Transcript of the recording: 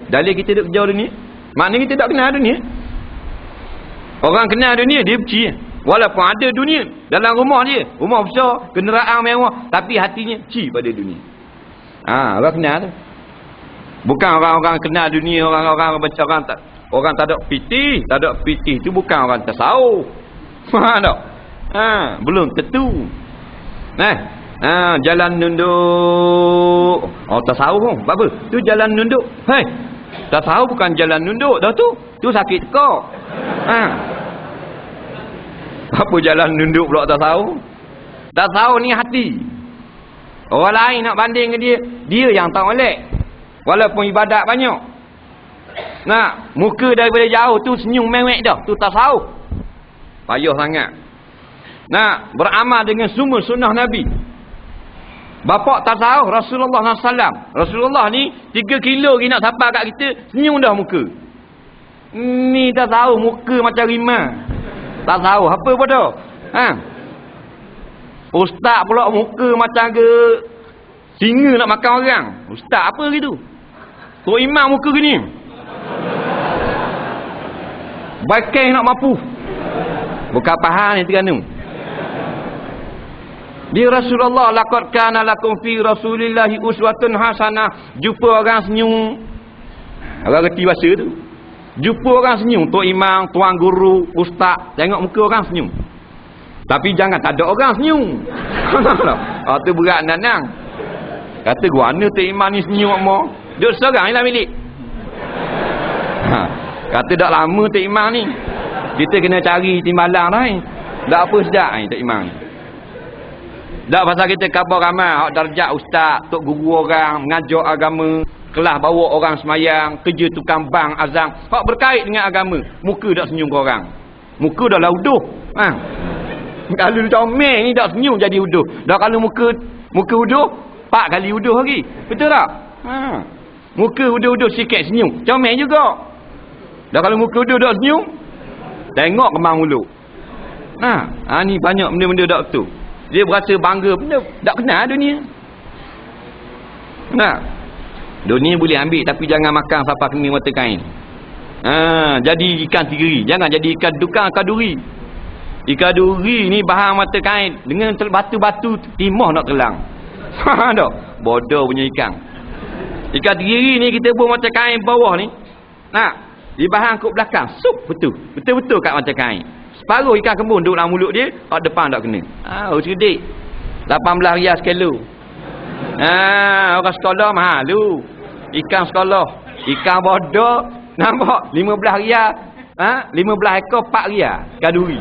Dalil kita duduk jauh dunia. Maknanya kita tak kenal dunia. Orang kenal dunia, dia benci. Walaupun ada dunia dalam rumah dia, rumah besar, kenderaan mewah, tapi hatinya benci pada dunia. Orang kenal tu. Bukan orang-orang kenal dunia, orang-orang baca orang tak ada piti, tu bukan orang tasawuf. Faham tak? Belum tentu. Jalan nunduk. Tasawuf pun. Apa? Tu jalan nunduk. Tasawuf bukan jalan nunduk dah tu. Tu sakit tekak. Apa jalan nunduk pula tasawuf? Tasawuf ni hati. Orang lain nak banding ke dia yang tak molek. Walaupun ibadat banyak. Muka daripada jauh tu senyum mewek dah. Tu tasawuf. Payah sangat. Beramal dengan semua sunnah Nabi. Bapak tasawuf Rasulullah SAW. Rasulullah ni 3 kilo lagi nak sampai kat kita, senyum dah muka. Ni tasawuf muka macam rimah. Tasawuf apa bodoh? Ustaz pula muka macam ke singa nak makan orang. Ustaz apa gitu? Tok imam muka gini. Bakai nak mampu. Bukan faham ni Terengganu. Dia Rasulullah, laqad kana lakum fi Rasulillahi uswatun hasanah. Jumpa orang senyum. Orang reti bahasa tu. Jumpa orang senyum, tok imam, tuan guru, ustaz, tengok muka orang senyum. Tapi jangan tak ada orang senyum. Tu berat nanang. Kata gua mana tok imam ni senyum apa? Duduk seorang dalam bilik. Kata dak lama tok imam ni. Kita kena cari timbalan dah ni. Dak apa sedap ni tok imam ni. Dak pasal kita khabar ramai hak darjat ustaz, tok guru orang, mengajar agama, kelas bawa orang semayang, kerja tukang bang, azam, hak berkait dengan agama. Muka dak senyum ke orang. Muka dah lah uduh. Kalau comel ni dak senyum jadi uduh. Dah kalau muka uduh, 4 kali uduh lagi. Betul tak? Muka uduh-uduh sikit senyum. Comel juga. Dah kalau muka uduh dak senyum, tengok kemang mulut. Ni banyak benda-benda dak betul. Dia berasa bangga benda tak kenal dunia. Dunia boleh ambil tapi jangan makan sampai kena mata kain. Jadi ikan tigeri, jangan jadi ikan dukang kaduri. Ikan duri ni bahan mata kain dengan batu-batu timah nak telang. Faham tak? Bodoh punya ikan. Ikan tigeri ni kita buat mata kain bawah ni. Di bahan kok belakang, sup betul. Betul-betul kat mata kain. Separuh ikan kembun duduk dalam mulut dia, kat depan tak kena. Cerdik. 18 riyal sekilo. Orang sekolah mahal tu. Ikan sekolah. Ikan bodoh nampak 15 riyal. 15 ekor 4 riyal. Kaduri.